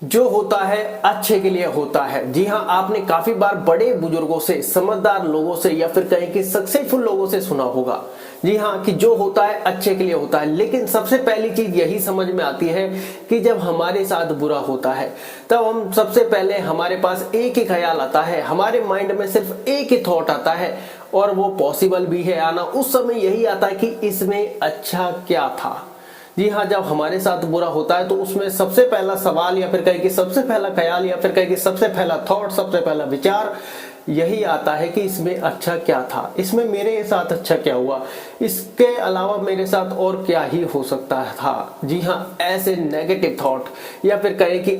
जो होता है अच्छे के लिए होता है। जी हाँ, आपने काफी बार बड़े बुजुर्गों से, समझदार लोगों से या फिर कहें कि सक्सेसफुल लोगों से सुना होगा। जी हाँ, कि जो होता है अच्छे के लिए होता है। लेकिन सबसे पहली चीज यही समझ में आती है कि जब हमारे साथ बुरा होता है तब हम सबसे पहले हमारे पास एक ही ख्याल आता है, हमारे माइंड में सिर्फ एक ही थॉट आता है और वो पॉसिबल भी है आना। उस समय यही आता है कि इसमें अच्छा क्या था। जी हाँ, जब हमारे साथ बुरा होता है तो उसमें सबसे पहला सवाल या फिर कहे कि सबसे पहला ख्याल या फिर कहे कि सबसे पहला थॉट, सबसे पहला विचार यही आता है कि इसमें अच्छा क्या था, इसमें मेरे साथ अच्छा क्या हुआ, इसके अलावा मेरे साथ और क्या ही हो सकता था। जी हाँ, ऐसे नेगेटिव थॉट या फिर कहे कि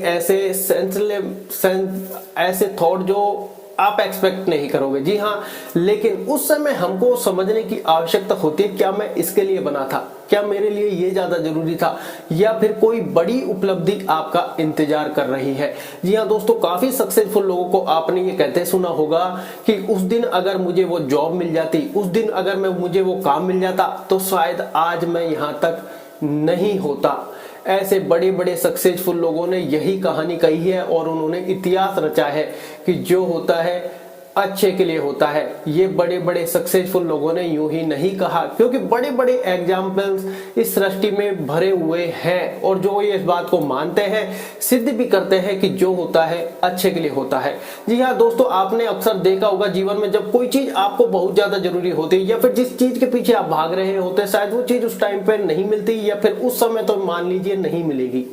ऐसे थॉट जो आप एक्सपेक्ट नहीं करोगे। जी हाँ, लेकिन उस समय हमको समझने की आवश्यकता होती है, क्या मैं इसके लिए बना था, क्या मेरे लिए ये ज्यादा जरूरी था, या फिर कोई बड़ी उपलब्धि आपका इंतजार कर रही है। जी हाँ दोस्तों, काफी सक्सेसफुल लोगों को आपने ये कहते सुना होगा कि उस दिन अगर मुझे वो जॉब मिल जाती, उस दिन अगर मुझे वो काम मिल जाता तो शायद आज मैं यहां तक नहीं होता। ऐसे बड़े बड़े सक्सेसफुल लोगों ने यही कहानी कही है और उन्होंने इतिहास रचा है कि जो होता है अच्छे के लिए होता है। ये बड़े बड़े सक्सेसफुल लोगों ने यूं ही नहीं कहा, क्योंकि बड़े बड़े एग्जाम्पल्स इस सृष्टि में भरे हुए हैं और जो ये इस बात को मानते हैं, सिद्ध भी करते हैं कि जो होता है अच्छे के लिए होता है। जी हाँ दोस्तों, आपने अक्सर देखा होगा जीवन में जब कोई चीज आपको बहुत ज्यादा जरूरी होती है या फिर जिस चीज के पीछे आप भाग रहे होते, शायद वो चीज उस टाइम पर नहीं मिलती या फिर उस समय तो मान लीजिए नहीं मिलेगी।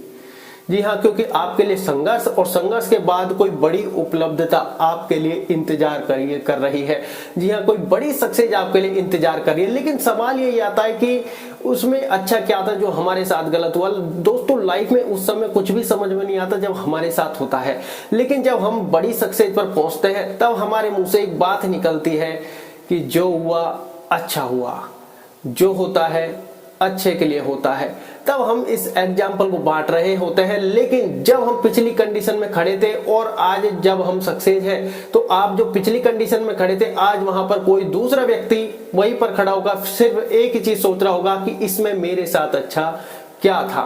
जी हाँ, क्योंकि आपके लिए संघर्ष और संघर्ष के बाद कोई बड़ी उपलब्धता आपके लिए इंतजार कर रही है। जी हाँ, कोई बड़ी सक्सेस आपके लिए इंतजार कर रही है। लेकिन सवाल ये आता है कि उसमें अच्छा क्या था जो हमारे साथ गलत हुआ। दोस्तों, लाइफ में उस समय कुछ भी समझ में नहीं आता जब हमारे साथ होता है, लेकिन जब हम बड़ी सक्सेस पर पहुंचते हैं तब हमारे मुंह से एक बात निकलती है कि जो हुआ अच्छा हुआ, जो होता है अच्छे के लिए होता है। तब हम इस एग्जाम्पल को बांट रहे होते हैं। लेकिन जब हम पिछली कंडीशन में खड़े थे और आज जब हम सक्सेस हैं, तो आप जो पिछली कंडीशन में खड़े थे, आज वहां पर कोई दूसरा व्यक्ति वहीं पर खड़ा होगा, सिर्फ एक ही चीज सोच रहा होगा कि इसमें मेरे साथ अच्छा क्या था।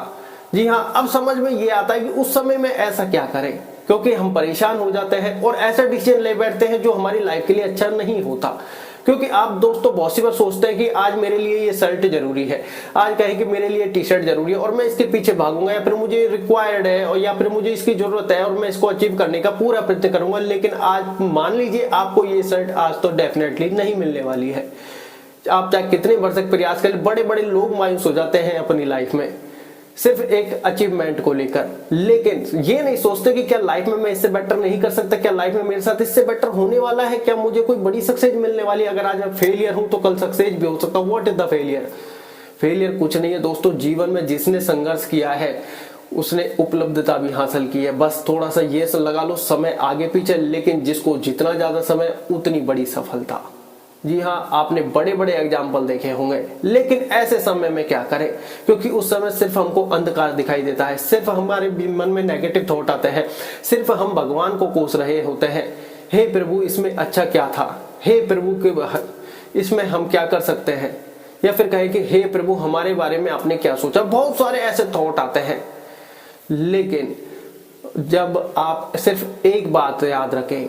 जी हाँ, अब समझ में ये आता है कि उस समय में ऐसा क्या करें, क्योंकि हम परेशान हो जाते हैं और ऐसा डिसीजन ले बैठते हैं जो हमारी लाइफ के लिए अच्छा नहीं होता। क्योंकि आप दोस्तों बहुत सी बार सोचते हैं कि आज मेरे लिए ये शर्ट जरूरी है, आज कहें कि मेरे लिए टी शर्ट जरूरी है और मैं इसके पीछे भागूंगा, या फिर मुझे रिक्वायर्ड है और या फिर मुझे इसकी जरूरत है और मैं इसको अचीव करने का पूरा प्रयत्न करूंगा। लेकिन आज मान लीजिए आपको ये शर्ट आज तो डेफिनेटली नहीं मिलने वाली है। आप चाहे कितने भरसक प्रयास करें, बड़े बड़े लोग मायूस हो जाते हैं अपनी लाइफ में सिर्फ एक अचीवमेंट को लेकर। लेकिन ये नहीं सोचते कि क्या लाइफ में मैं इससे बेटर नहीं कर सकता, क्या लाइफ में मेरे साथ इससे बेटर होने वाला है, क्या मुझे कोई बड़ी सक्सेस मिलने वाली है। अगर आज मैं फेलियर हूं तो कल सक्सेस भी हो सकता हूं। What is the failure? Failure कुछ नहीं है दोस्तों, जीवन में जिसने संघर्ष किया है उसने उपलब्धता भी हासिल की है। बस थोड़ा सा ये लगा लो समय आगे पीछे, लेकिन जिसको जितना ज्यादा समय उतनी बड़ी सफलता। जी हाँ, आपने बड़े बड़े एग्जाम्पल देखे होंगे। लेकिन ऐसे समय में क्या करें, क्योंकि उस समय सिर्फ हमको अंधकार दिखाई देता है, सिर्फ हमारे मन में नेगेटिव थॉट आते हैं, सिर्फ हम भगवान को कोस रहे होते हैं, हे प्रभु इसमें अच्छा क्या था, हे प्रभु के इसमें हम क्या कर सकते हैं, या फिर कहें कि हे प्रभु हमारे बारे में आपने क्या सोचा। बहुत सारे ऐसे थॉट आते हैं। लेकिन जब आप सिर्फ एक बात याद रखें,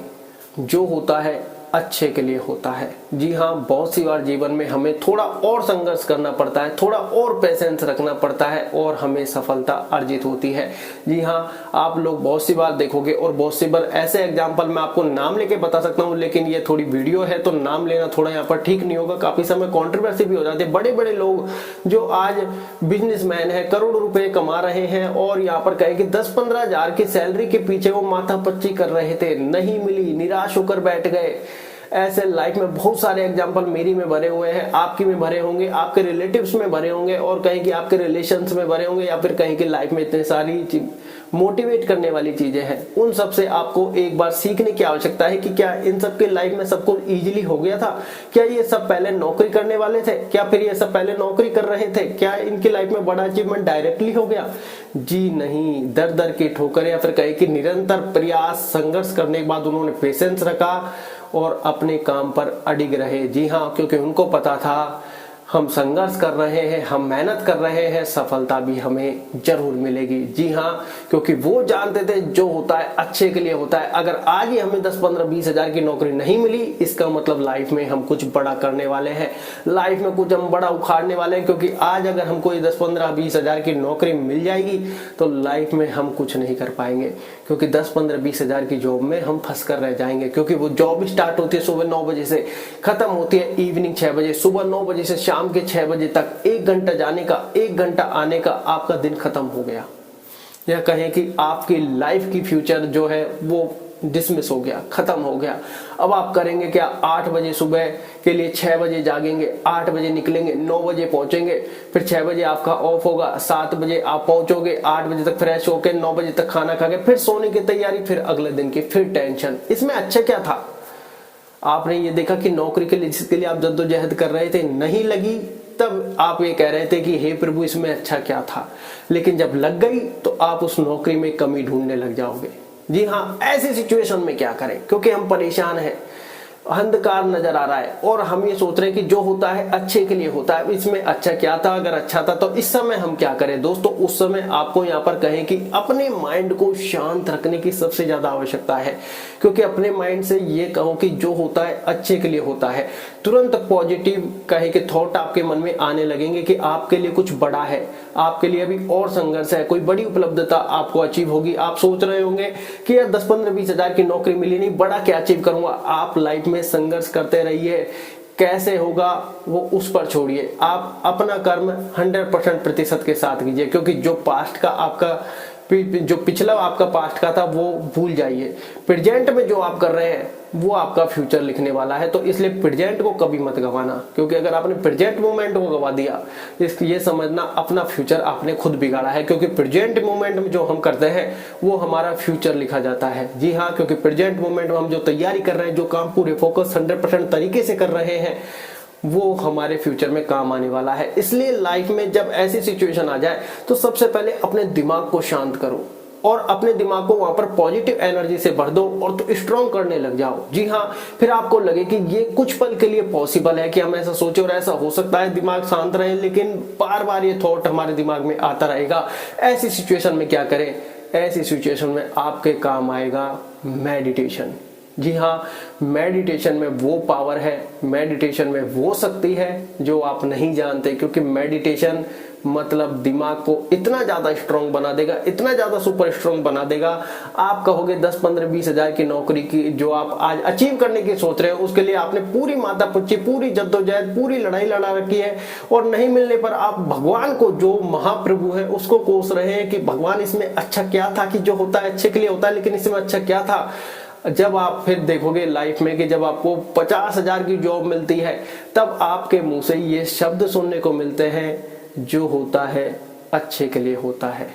जो होता है अच्छे के लिए होता है। जी हाँ, बहुत सी बार जीवन में हमें थोड़ा और संघर्ष करना पड़ता है, थोड़ा और पेशेंस रखना पड़ता है और हमें सफलता अर्जित होती है। जी हाँ, आप लोग बहुत सी बार देखोगे और बहुत सी बार ऐसे एग्जाम्पल मैं आपको नाम लेके बता सकता हूँ, लेकिन ये थोड़ी वीडियो है तो नाम लेना थोड़ा यहाँ पर ठीक नहीं होगा। काफी समय कंट्रोवर्सी भी हो जाती है। बड़े बड़े लोग जो आज बिजनेसमैन है, करोड़ों रुपए कमा रहे हैं और यहाँ पर कहे कि 10-15 हजार की सैलरी के पीछे वो माथापच्ची कर रहे थे, नहीं मिली, निराश होकर बैठ गए। ऐसे लाइफ में बहुत सारे एग्जांपल मेरी में भरे हुए हैं, आपकी में भरे होंगे, आपके रिलेटिव्स में भरे होंगे और कहीं कि आपके रिलेशंस में भरे होंगे, या फिर कहीं कि लाइफ में इतनी सारी मोटिवेट करने वाली चीजें हैं। उन सब से आपको एक बार सीखने की आवश्यकता है कि क्या इन सब के लाइफ में सब कुछ इजीली हो गया था, क्या ये सब पहले नौकरी करने वाले थे, क्या फिर ये सब पहले नौकरी कर रहे थे, क्या इनकी लाइफ में बड़ा अचीवमेंट डायरेक्टली हो गया? जी नहीं, दर दर की ठोकरें या फिर कहे कि निरंतर प्रयास संघर्ष करने के बाद उन्होंने पेशेंस रखा और अपने काम पर अडिग रहे। जी हाँ, क्योंकि उनको पता था हम संघर्ष कर रहे हैं, हम मेहनत कर रहे हैं, सफलता भी हमें जरूर मिलेगी। जी हाँ, क्योंकि वो जानते थे जो होता है अच्छे के लिए होता है। अगर आज ही हमें 10, 15, 20 हजार की नौकरी नहीं मिली, इसका मतलब लाइफ में हम कुछ बड़ा करने वाले हैं, लाइफ में कुछ हम बड़ा उखाड़ने वाले हैं। क्योंकि आज अगर हमको 10, 15, 20 हजार की नौकरी मिल जाएगी तो लाइफ में हम कुछ नहीं कर पाएंगे, क्योंकि 10, 15, 20 हजार की जॉब में हम फंस कर रह जाएंगे। क्योंकि वो जॉब स्टार्ट होती है सुबह 9 बजे से, खत्म होती है इवनिंग 6 बजे। सुबह 9 बजे से शाम के 6 बजे तक 1 घंटा जाने का, 1 घंटा आने का, आपका दिन खत्म हो गया। या कहें कि आपकी लाइफ की फ्यूचर जो है वो डिसमिस हो गया, खत्म हो गया। अब आप करेंगे क्या? 8 बजे सुबह के लिए 6 बजे जागेंगे, 8 बजे निकलेंगे, 9 बजे पहुंचेंगे, फिर 6 बजे आपका ऑफ होगा, 7 बजे आप पहुंचोगे, 8 बजे तक फ्रेश होके 9 बजे तक खाना खा के फिर सोने की तैयारी, फिर अगले दिन की फिर टेंशन। इसमें अच्छा क्या था? आपने ये देखा कि नौकरी के लिए जिसके लिए आप जद्दोजहद कर रहे थे नहीं लगी, तब आप ये कह रहे थे कि हे प्रभु इसमें अच्छा क्या था। लेकिन जब लग गई तो आप उस नौकरी में कमी ढूंढने लग जाओगे। जी हाँ, ऐसी सिचुएशन में क्या करें? क्योंकि हम परेशान हैं, अंधकार नजर आ रहा है और हम ये सोच रहे हैं कि जो होता है अच्छे के लिए होता है, इसमें अच्छा क्या था? अगर अच्छा था तो इस समय हम क्या करें? दोस्तों, उस समय आपको यहाँ पर कहें कि अपने माइंड को शांत रखने की सबसे ज्यादा आवश्यकता है। क्योंकि अपने माइंड से ये कहो कि जो होता है अच्छे के लिए होता है, तुरंत पॉजिटिव कहे कि थॉट आपके मन में आने लगेंगे कि आपके लिए कुछ बड़ा है, आपके लिए अभी और संघर्ष है, कोई बड़ी उपलब्धता आपको अचीव होगी। आप सोच रहे होंगे कि यार 10, 15, 20 हजार की नौकरी मिली नहीं, बड़ा क्या अचीव करूंगा। आप लाइफ में संघर्ष करते रहिए, कैसे होगा वो उस पर छोड़िए। आप अपना कर्म 100% प्रतिशत के साथ कीजिए। क्योंकि जो पास्ट का आपका जो पिछला आपका पास्ट का था वो भूल जाइए। प्रेजेंट में जो आप कर रहे हैं वो आपका फ्यूचर लिखने वाला है। तो इसलिए प्रेजेंट को कभी मत गंवाना, क्योंकि अगर आपने प्रेजेंट मोमेंट को गंवा दिया, ये समझना अपना फ्यूचर आपने खुद बिगाड़ा है। क्योंकि प्रेजेंट मोमेंट में जो हम करते हैं वो हमारा फ्यूचर लिखा जाता है। जी हाँ, क्योंकि प्रेजेंट मोमेंट में हम जो तैयारी कर रहे हैं, जो काम पूरे फोकस 100% तरीके से कर रहे हैं, वो हमारे फ्यूचर में काम आने वाला है। इसलिए लाइफ में जब ऐसी सिचुएशन आ जाए तो सबसे पहले अपने दिमाग को शांत करो और अपने दिमाग को वहां पर पॉजिटिव एनर्जी से भर दो और तो स्ट्रॉन्ग करने लग जाओ। जी हाँ, फिर आपको लगे कि ये कुछ पल के लिए पॉसिबल है कि हम ऐसा सोचे और ऐसा हो सकता है, दिमाग शांत रहे, लेकिन बार बार ये थॉट हमारे दिमाग में आता रहेगा। ऐसी सिचुएशन में क्या करें? ऐसी सिचुएशन में आपके काम आएगा मेडिटेशन। जी हाँ, मेडिटेशन में वो पावर है, मेडिटेशन में वो शक्ति है जो आप नहीं जानते। क्योंकि मेडिटेशन मतलब दिमाग को इतना ज्यादा स्ट्रांग बना देगा, इतना ज्यादा सुपर स्ट्रांग बना देगा। आप कहोगे 10, 15, 20 हजार की नौकरी की जो आप आज अचीव करने की सोच रहे हो, उसके लिए आपने पूरी माथा पुच्ची, पूरी जद्दोजहद, पूरी लड़ाई लड़ा रखी है और नहीं मिलने पर आप भगवान को, जो महाप्रभु है, उसको कोस रहे हैं कि भगवान इसमें अच्छा क्या था कि जो होता है अच्छे के लिए होता है, लेकिन इसमें अच्छा क्या था। जब आप फिर देखोगे लाइफ में कि जब आपको 50 हजार की जॉब मिलती है, तब आपके मुंह से ये शब्द सुनने को मिलते हैं, जो होता है अच्छे के लिए होता है।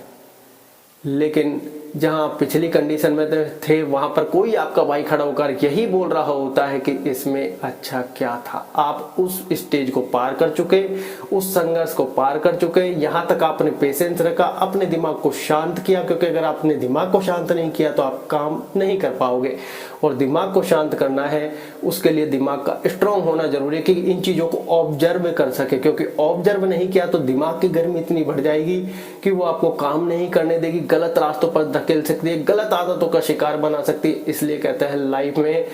लेकिन जहां पिछली कंडीशन में थे वहां पर कोई आपका भाई खड़ा होकर यही बोल रहा होता है कि इसमें अच्छा क्या था। आप उस स्टेज को पार कर चुके, उस संघर्ष को पार कर चुके। यहां तक आपने पेशेंस रखा, अपने दिमाग को शांत किया। क्योंकि अगर आपने दिमाग को शांत नहीं किया तो आप काम नहीं कर पाओगे। और दिमाग को शांत करना है, उसके लिए दिमाग का स्ट्रांग होना जरूरी है कि इन चीजों को ऑब्जर्व कर सके। क्योंकि ऑब्जर्व नहीं किया तो दिमाग की गर्मी इतनी बढ़ जाएगी कि वो आपको काम नहीं करने देगी, गलत रास्तों पर धकेल सकती है, गलत आदतों का शिकार बना सकती है। इसलिए कहते हैं लाइफ में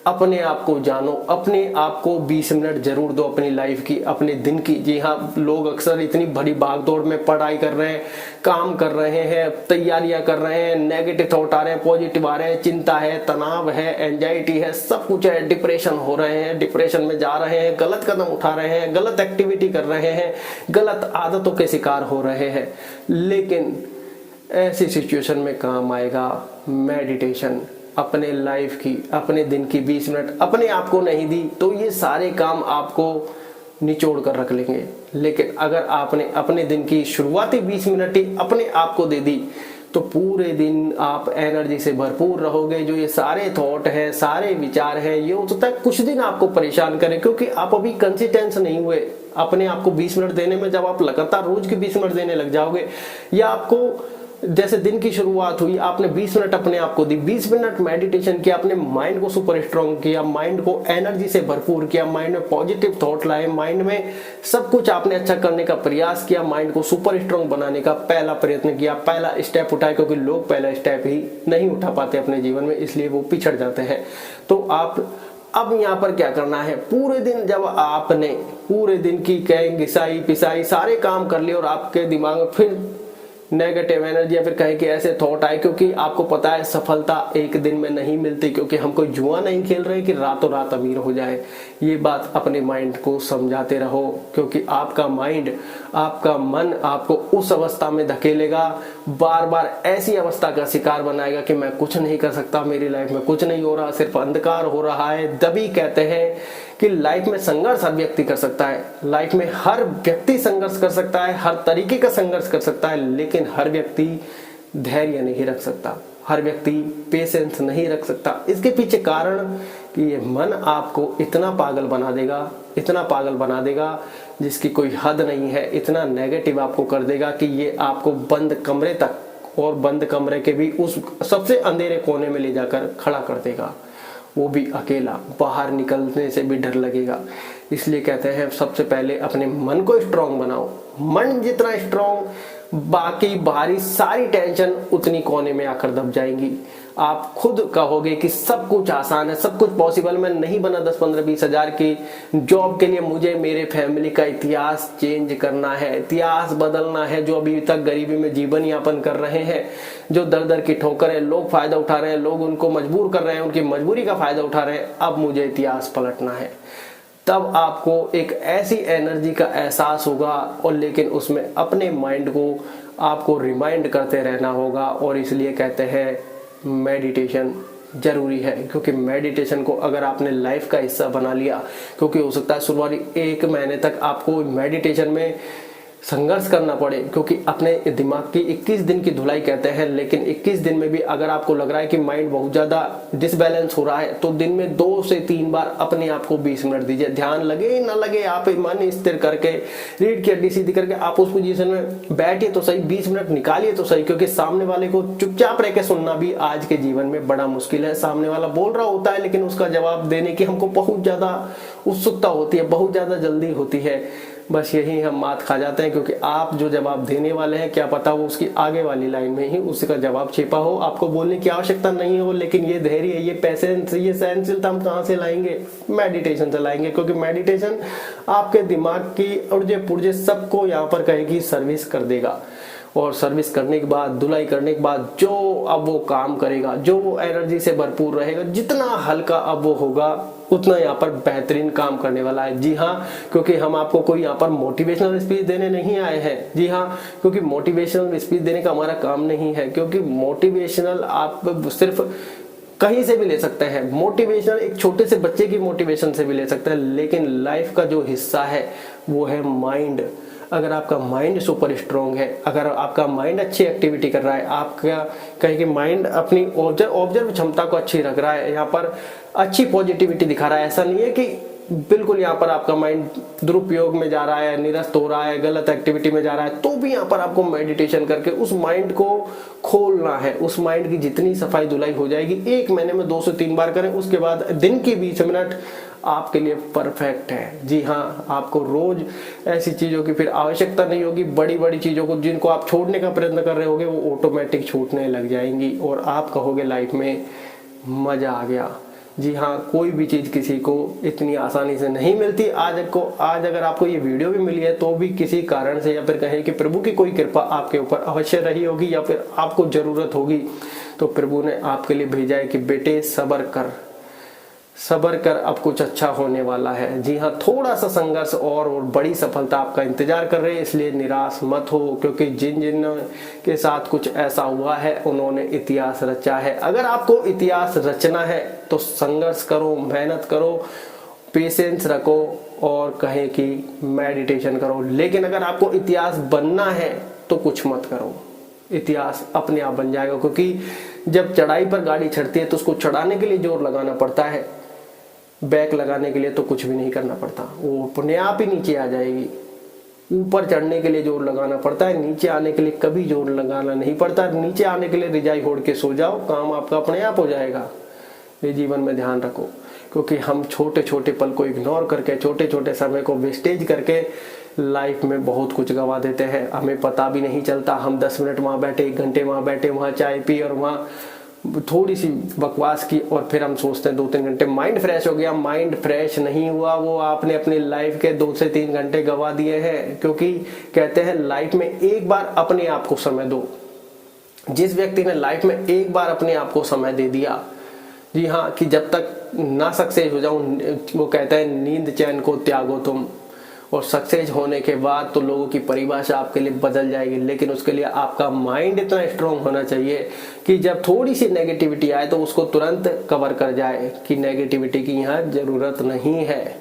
अपने आप को जानो, अपने आप को 20 मिनट जरूर दो अपनी लाइफ की, अपने दिन की। जी हाँ, लोग अक्सर इतनी बड़ी भागदौड़ में पढ़ाई कर रहे हैं, काम कर रहे हैं, तैयारियां कर रहे हैं, नेगेटिव थॉट आ रहे हैं, पॉजिटिव आ रहे हैं, चिंता है, तनाव है, एंजाइटी है, सब कुछ है, डिप्रेशन हो रहे हैं, डिप्रेशन में जा रहे हैं, गलत कदम उठा रहे हैं, गलत एक्टिविटी कर रहे हैं, गलत आदतों के शिकार हो रहे हैं। लेकिन ऐसी सिचुएशन में काम आएगा मेडिटेशन। अपने लाइफ की, अपने दिन की 20 मिनट अपने आप को नहीं दी तो ये सारे काम आपको निचोड़ कर रख लेंगे। लेकिन अगर आपने अपने दिन की शुरुआती 20 मिनट ही अपने आप को दे दी तो पूरे दिन आप एनर्जी से भरपूर रहोगे। जो ये सारे थॉट है, सारे विचार है, ये हो सकता है कुछ दिन आपको परेशान करें, क्योंकि आप अभी कंसिस्टेंस नहीं हुए अपने आप को 20 मिनट देने में। जब आप लगातार रोज के 20 मिनट देने लग जाओगे या आपको जैसे दिन की शुरुआत हुई, आपने 20 मिनट अपने आप को दी, 20 मिनट मेडिटेशन किया, अपने माइंड को सुपर स्ट्रांग किया, माइंड को एनर्जी से भरपूर किया, माइंड में पॉजिटिव थॉट लाए, माइंड में सब कुछ आपने अच्छा करने का प्रयास किया, माइंड को सुपर स्ट्रांग बनाने का पहला प्रयत्न किया, पहला स्टेप उठाए, क्योंकि लोग पहला स्टेप ही नहीं उठा पाते अपने जीवन में, इसलिए वो पिछड़ जाते हैं। तो आप अब यहाँ पर क्या करना है, पूरे दिन जब आपने पूरे दिन की कहीं घिसाई पिसाई सारे काम कर लिए और आपके दिमाग में फिर नेगेटिव एनर्जी या फिर कहीं के ऐसे थॉट आए, क्योंकि आपको पता है सफलता एक दिन में नहीं मिलती, क्योंकि हम कोई जुआ नहीं खेल रहे कि रातों रात अमीर हो जाए। ये बात अपने माइंड को समझाते रहो, क्योंकि आपका माइंड, आपका मन आपको उस अवस्था में धकेलेगा, बार बार ऐसी अवस्था का शिकार बनाएगा कि मैं कुछ नहीं कर सकता, मेरी लाइफ में कुछ नहीं हो रहा, सिर्फ अंधकार हो रहा है। तभी कहते हैं कि लाइफ में संघर्ष हर व्यक्ति कर सकता है, लाइफ में हर व्यक्ति संघर्ष कर सकता है, हर तरीके का संघर्ष कर सकता है, लेकिन हर व्यक्ति धैर्य नहीं रख सकता, हर व्यक्ति पेशेंस नहीं रख सकता। इसके पीछे कारण कि ये मन आपको इतना पागल बना देगा, इतना पागल बना देगा जिसकी कोई हद नहीं है, इतना नेगेटिव आपको कर देगा कि ये आपको बंद कमरे तक, और बंद कमरे के भी उस सबसे अंधेरे कोने में ले जाकर खड़ा कर देगा, वो भी अकेला, बाहर निकलने से भी डर लगेगा। इसलिए कहते हैं सबसे पहले अपने मन को स्ट्रांग बनाओ। मन जितना स्ट्रांग, बाकी बाहरी सारी टेंशन उतनी कोने में आकर दब जाएंगी। आप खुद कहोगे कि सब कुछ आसान है, सब कुछ पॉसिबल, मैं नहीं बना 10, 15, 20 हजार की जॉब के लिए, मुझे मेरे फैमिली का इतिहास चेंज करना है, इतिहास बदलना है। जो अभी तक गरीबी में जीवन यापन कर रहे हैं, जो दर दर की ठोकर है, लोग फायदा उठा रहे हैं, लोग उनको मजबूर कर रहे हैं, उनकी मजबूरी का फायदा उठा रहे हैं, अब मुझे इतिहास पलटना है। तब आपको एक ऐसी एनर्जी का एहसास होगा, और लेकिन उसमें अपने माइंड को आपको रिमाइंड करते रहना होगा। और इसलिए कहते हैं मेडिटेशन जरूरी है, क्योंकि मेडिटेशन को अगर आपने लाइफ का हिस्सा बना लिया, क्योंकि हो सकता है शुरुआती 1 महीने तक आपको मेडिटेशन में संघर्ष करना पड़े, क्योंकि अपने दिमाग की 21 दिन की धुलाई कहते हैं, लेकिन 21 दिन में भी अगर आपको लग रहा है कि माइंड बहुत ज्यादा डिसबैलेंस हो रहा है, तो दिन में 2 से 3 बार अपने आप को 20 मिनट दीजिए। ध्यान लगे ना लगे, आप मन स्थिर करके, रीढ़ की हड्डी सीधी करके आप उस पोजीशन में बैठिए तो सही, 20 मिनट निकालिए तो सही, क्योंकि सामने वाले को चुपचाप रह के सुनना भी आज के जीवन में बड़ा मुश्किल है। सामने वाला बोल रहा होता है, लेकिन उसका जवाब देने की हमको बहुत ज्यादा उत्सुकता होती है, बहुत ज्यादा जल्दी होती है। बस यही हम मात खा जाते हैं, क्योंकि आप जो जवाब देने वाले हैं, क्या पता वो उसकी आगे वाली लाइन में ही उसका जवाब छिपा हो, आपको बोलने की आवश्यकता नहीं हो। लेकिन ये धैर्य, ये पेशेंस, ये सहनशीलता हम कहाँ से लाएंगे? मेडिटेशन से लाएंगे, क्योंकि मेडिटेशन आपके दिमाग की ऊर्जे पुर्जे सबको यहाँ पर कहेगी सर्विस कर देगा। और सर्विस करने के बाद, धुलाई करने के बाद जो अब वो काम करेगा, जो वो एनर्जी से भरपूर रहेगा, जितना हल्का अब वो होगा, उतना यहाँ पर बेहतरीन काम करने वाला है। जी हाँ, क्योंकि हम आपको कोई यहाँ पर मोटिवेशनल स्पीच देने नहीं आए हैं। जी हाँ, क्योंकि मोटिवेशनल स्पीच देने का हमारा काम नहीं है, क्योंकि मोटिवेशनल आप सिर्फ कहीं से भी ले सकते हैं। मोटिवेशन एक छोटे से बच्चे की मोटिवेशन से भी ले सकते हैं, लेकिन लाइफ का जो हिस्सा है वो है माइंड। अगर आपका माइंड सुपर स्ट्रांग है, अगर आपका माइंड अच्छी एक्टिविटी कर रहा है, आपका कहीं कि माइंड अपनी ऑब्जर्व क्षमता को अच्छी रख रहा है, यहाँ पर अच्छी पॉजिटिविटी दिखा रहा है, ऐसा नहीं है कि बिल्कुल यहाँ पर आपका माइंड दुरुपयोग में जा रहा है, निरस्त हो रहा है, गलत एक्टिविटी में जा रहा है, तो भी यहाँ पर आपको मेडिटेशन करके उस माइंड को खोलना है। उस माइंड की जितनी सफाई धुलाई हो जाएगी, 1 महीने में 2 से 3 बार करें, उसके बाद दिन की 20 मिनट आपके लिए परफेक्ट है। जी हाँ, आपको रोज ऐसी चीजों की फिर आवश्यकता नहीं होगी। बड़ी बड़ी चीजों को जिनको आप छोड़ने का प्रयत्न कर रहे होगे, वो ऑटोमेटिक छूटने लग जाएंगी, और आप कहोगे लाइफ में मजा आ गया। जी हाँ, कोई भी चीज किसी को इतनी आसानी से नहीं मिलती। आज अगर आपको ये वीडियो भी मिली है, तो भी किसी कारण से, या फिर कहें कि प्रभु की कोई कृपा आपके ऊपर अवश्य रही होगी, या फिर आपको जरूरत होगी, तो प्रभु ने आपके लिए भेजा है कि बेटे सब्र कर, सब्र कर, अब कुछ अच्छा होने वाला है। जी हाँ, थोड़ा सा संघर्ष और बड़ी सफलता आपका इंतजार कर रहे हैं, इसलिए निराश मत हो, क्योंकि जिन के साथ कुछ ऐसा हुआ है, उन्होंने इतिहास रचा है। अगर आपको इतिहास रचना है तो संघर्ष करो, मेहनत करो, पेशेंस रखो, और कहें कि मेडिटेशन करो। लेकिन अगर आपको इतिहास बनना है तो कुछ मत करो, इतिहास अपने आप बन जाएगा। क्योंकि जब चढ़ाई पर गाड़ी चढ़ती है तो उसको चढ़ाने के लिए जोर लगाना पड़ता है, बैक लगाने के लिए तो कुछ भी नहीं करना पड़ता, वो अपने आप ही नीचे आ जाएगी। ऊपर चढ़ने के लिए जोर लगाना पड़ता है, नीचे आने के लिए कभी जोर लगाना नहीं पड़ता। नीचे आने के लिए रिजाई ओढ़ के सो जाओ, काम आपका अपने आप हो जाएगा। ये जीवन में ध्यान रखो, क्योंकि हम छोटे छोटे पल को इग्नोर करके, छोटे छोटे समय को वेस्टेज करके लाइफ में बहुत कुछ गंवा देते हैं। हमें पता भी नहीं चलता, हम 10 मिनट वहाँ बैठे, 1 घंटे वहाँ बैठे, वहाँ चाय पी और वहाँ थोड़ी सी बकवास की, और फिर हम सोचते हैं 2-3 घंटे माइंड फ्रेश हो गया। माइंड फ्रेश नहीं हुआ, वो आपने अपनी लाइफ के 2 से 3 घंटे गंवा दिए हैं। क्योंकि कहते हैं लाइफ में एक बार अपने आप को समय दो। जिस व्यक्ति ने लाइफ में एक बार अपने आप को समय दे दिया, जी हाँ, कि जब तक ना सक्सेस हो जाऊं, वो कहता है नींद चैन को त्यागो तुम, और सक्सेस होने के बाद तो लोगों की परिभाषा आपके लिए बदल जाएगी। लेकिन उसके लिए आपका माइंड इतना स्ट्रांग होना चाहिए कि जब थोड़ी सी नेगेटिविटी आए तो उसको तुरंत कवर कर जाए कि नेगेटिविटी की यहाँ जरूरत नहीं है।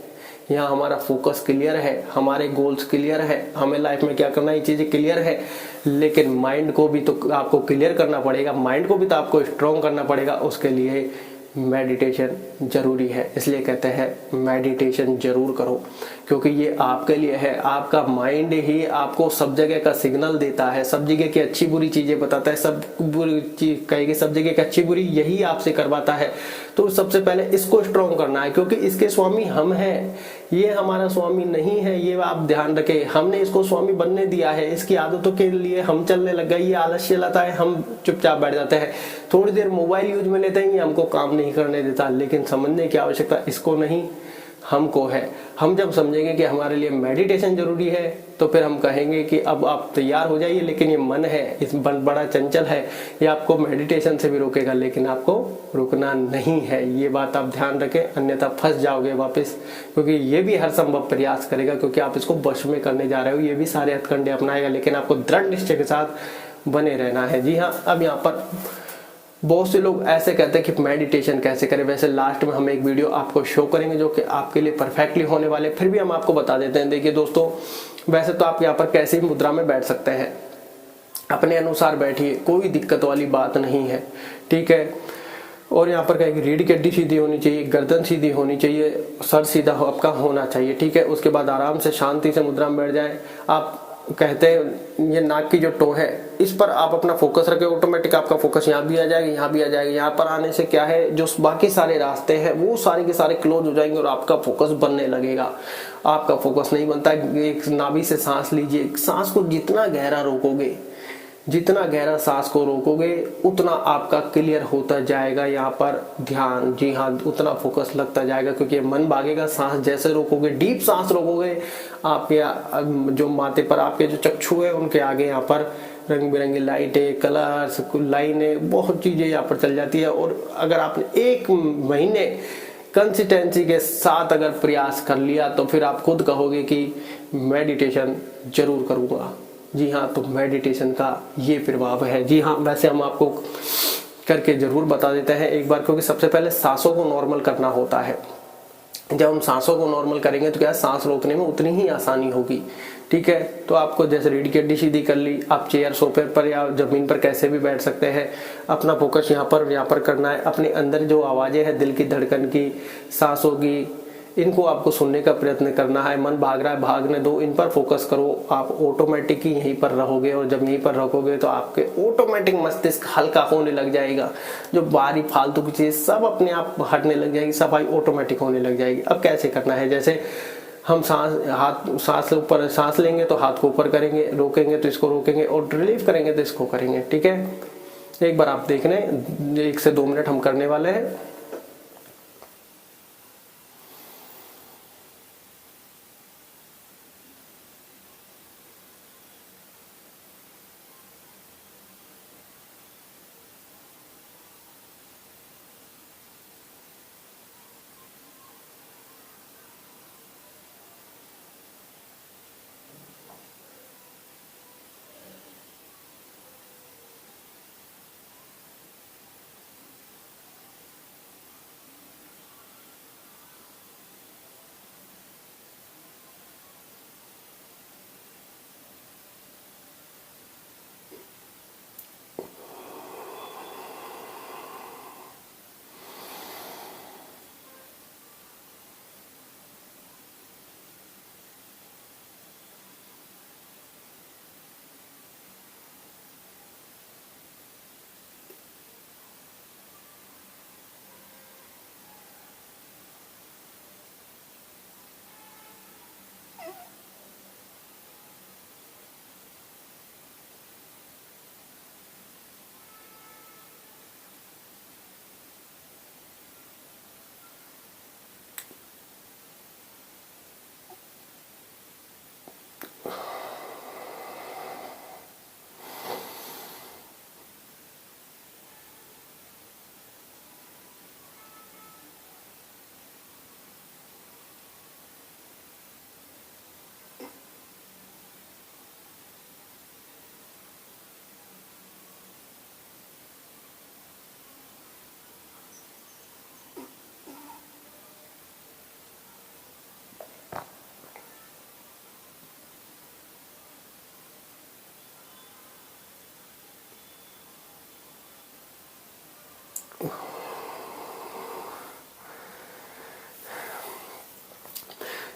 यहाँ हमारा फोकस क्लियर है, हमारे गोल्स क्लियर है, हमें लाइफ में क्या करना है ये चीजें क्लियर है। लेकिन माइंड को भी तो आपको क्लियर करना पड़ेगा, माइंड को भी तो आपको स्ट्रांग करना पड़ेगा। उसके लिए मेडिटेशन जरूरी है। इसलिए कहते हैं मेडिटेशन जरूर करो, क्योंकि ये आपके लिए है। आपका माइंड ही आपको सब जगह का सिग्नल देता है, सब जगह की अच्छी बुरी चीजें बताता है, सब बुरी चीज कहेगी, सब जगह की अच्छी बुरी यही आपसे करवाता है। तो सबसे पहले इसको स्ट्रॉन्ग करना है, क्योंकि इसके स्वामी हम हैं, ये हमारा स्वामी नहीं है। ये आप ध्यान रखें, हमने इसको स्वामी बनने दिया है। इसकी आदतों के लिए हम चलने लग गए, ये आलस्य लाता है, हम चुपचाप बैठ जाते हैं, थोड़ी देर मोबाइल यूज में लेते हैं, ये हमको काम नहीं करने देता। लेकिन समझने की आवश्यकता इसको नहीं, हमको है। हम जब समझेंगे कि हमारे लिए मेडिटेशन जरूरी है, तो फिर हम कहेंगे कि अब आप तैयार हो जाइए, लेकिन ये मन है, इस बड़ा चंचल है, ये आपको मेडिटेशन से भी रोकेगा, लेकिन आपको रुकना नहीं है। ये बात आप ध्यान रखें, अन्यथा फंस जाओगे वापस, क्योंकि ये भी हर संभव प्रयास करेगा, क्योंकि आप इसको वश में करने जा रहे हो। ये भी सारे हथकंडे अपनाएगा, लेकिन आपको दृढ़ निश्चय के साथ बने रहना है। जी हाँ, अब यहाँ पर बहुत से लोग ऐसे कहते हैं कि मेडिटेशन कैसे करें। वैसे लास्ट में हम एक वीडियो आपको शो करेंगे जो कि आपके लिए परफेक्टली होने वाले, फिर भी हम आपको बता देते हैं। देखिए दोस्तों, वैसे तो आप यहाँ पर कैसी भी मुद्रा में बैठ सकते हैं, अपने अनुसार बैठिए, कोई दिक्कत वाली बात नहीं है, ठीक है। और यहाँ पर कहेंगे रीढ़ की हड्डी सीधी होनी चाहिए, गर्दन सीधी होनी चाहिए, सर सीधा आपका होना चाहिए, ठीक है। उसके बाद आराम से शांति से मुद्रा में बैठ जाए। आप कहते हैं ये नाक की जो टो है, इस पर आप अपना फोकस रखें, ऑटोमेटिक आपका फोकस यहाँ भी आ जाएगा, यहाँ भी आ जाएगा। यहाँ पर आने से क्या है, जो बाकी सारे रास्ते हैं वो सारे के सारे क्लोज हो जाएंगे और आपका फोकस बनने लगेगा। आपका फोकस नहीं बनता। एक नाभि से सांस लीजिए, सांस को जितना गहरा रोकोगे, जितना गहरा सांस को रोकोगे, उतना आपका क्लियर होता जाएगा यहाँ पर ध्यान। जी हाँ, उतना फोकस लगता जाएगा, क्योंकि मन भागेगा। सांस जैसे रोकोगे, डीप सांस रोकोगे, आपके जो माथे पर आपके जो चक्षु है उनके आगे यहाँ पर रंग बिरंगी लाइटें, कलर्स, लाइनें, बहुत चीजें यहाँ पर चल जाती है। और अगर आपने 1 महीने कंसिस्टेंसी के साथ अगर प्रयास कर लिया, तो फिर आप खुद कहोगे कि मेडिटेशन जरूर करूंगा। जी हाँ, तो मेडिटेशन का ये प्रभाव है। जी हाँ, वैसे हम आपको करके जरूर बता देते हैं एक बार, क्योंकि सबसे पहले सांसों को नॉर्मल करना होता है। जब हम सांसों को नॉर्मल करेंगे तो क्या सांस रोकने में उतनी ही आसानी होगी, ठीक है। तो आपको जैसे रीढ़ की हड्डी सीधी कर ली, आप चेयर, सोफे पर या जमीन पर कैसे भी बैठ सकते हैं। अपना फोकस यहाँ पर करना है। अपने अंदर जो आवाजें हैं, दिल की धड़कन की, सांसों की, इनको आपको सुनने का प्रयत्न करना है। मन भाग रहा है, भागने दो, इन पर फोकस करो। आप ऑटोमेटिक ही यहीं पर रहोगे, और जब यहीं पर रहोगे तो आपके ऑटोमेटिक मस्तिष्क हल्का होने लग जाएगा। जो बाहरी फालतू की चीज सब अपने आप हटने लग जाएगी, सफाई ऑटोमेटिक होने लग जाएगी। अब कैसे करना है, जैसे हम सांस ऊपर सांस लेंगे तो हाथ को ऊपर करेंगे, रोकेंगे तो इसको रोकेंगे, और रिलीव करेंगे तो इसको करेंगे, ठीक है। एक बार आप देख लें, 1 से 2 मिनट हम करने वाले हैं।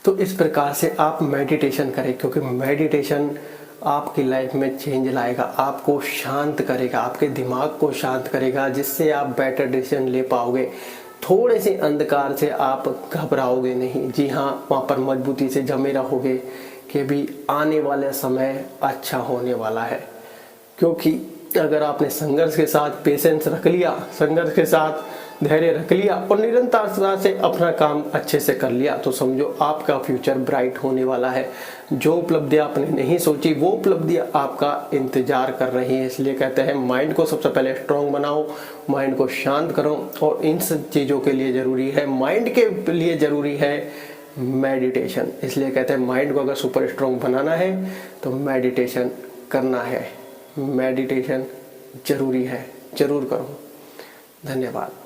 तो इस प्रकार से आप मेडिटेशन करें, क्योंकि मेडिटेशन आपकी लाइफ में चेंज लाएगा, आपको शांत करेगा, आपके दिमाग को शांत करेगा, जिससे आप बेटर डिसीजन ले पाओगे। थोड़े से अंधकार से आप घबराओगे नहीं। जी हाँ, वहाँ पर मजबूती से जमे रहोगे कि भी आने वाला समय अच्छा होने वाला है। क्योंकि अगर आपने संघर्ष के साथ पेशेंस रख लिया, संघर्ष के साथ धैर्य रख लिया और निरंतरता से अपना काम अच्छे से कर लिया, तो समझो आपका फ्यूचर ब्राइट होने वाला है। जो उपलब्धियां आपने नहीं सोची वो उपलब्धियां आपका इंतजार कर रही हैं। इसलिए कहते हैं माइंड को सबसे पहले स्ट्रांग बनाओ, माइंड को शांत करो, और इन सब चीज़ों के लिए ज़रूरी है, माइंड के लिए ज़रूरी है मेडिटेशन। इसलिए कहते हैं माइंड को अगर सुपर स्ट्रांग बनाना है तो मेडिटेशन करना है। मेडिटेशन जरूरी है, जरूर करो। धन्यवाद।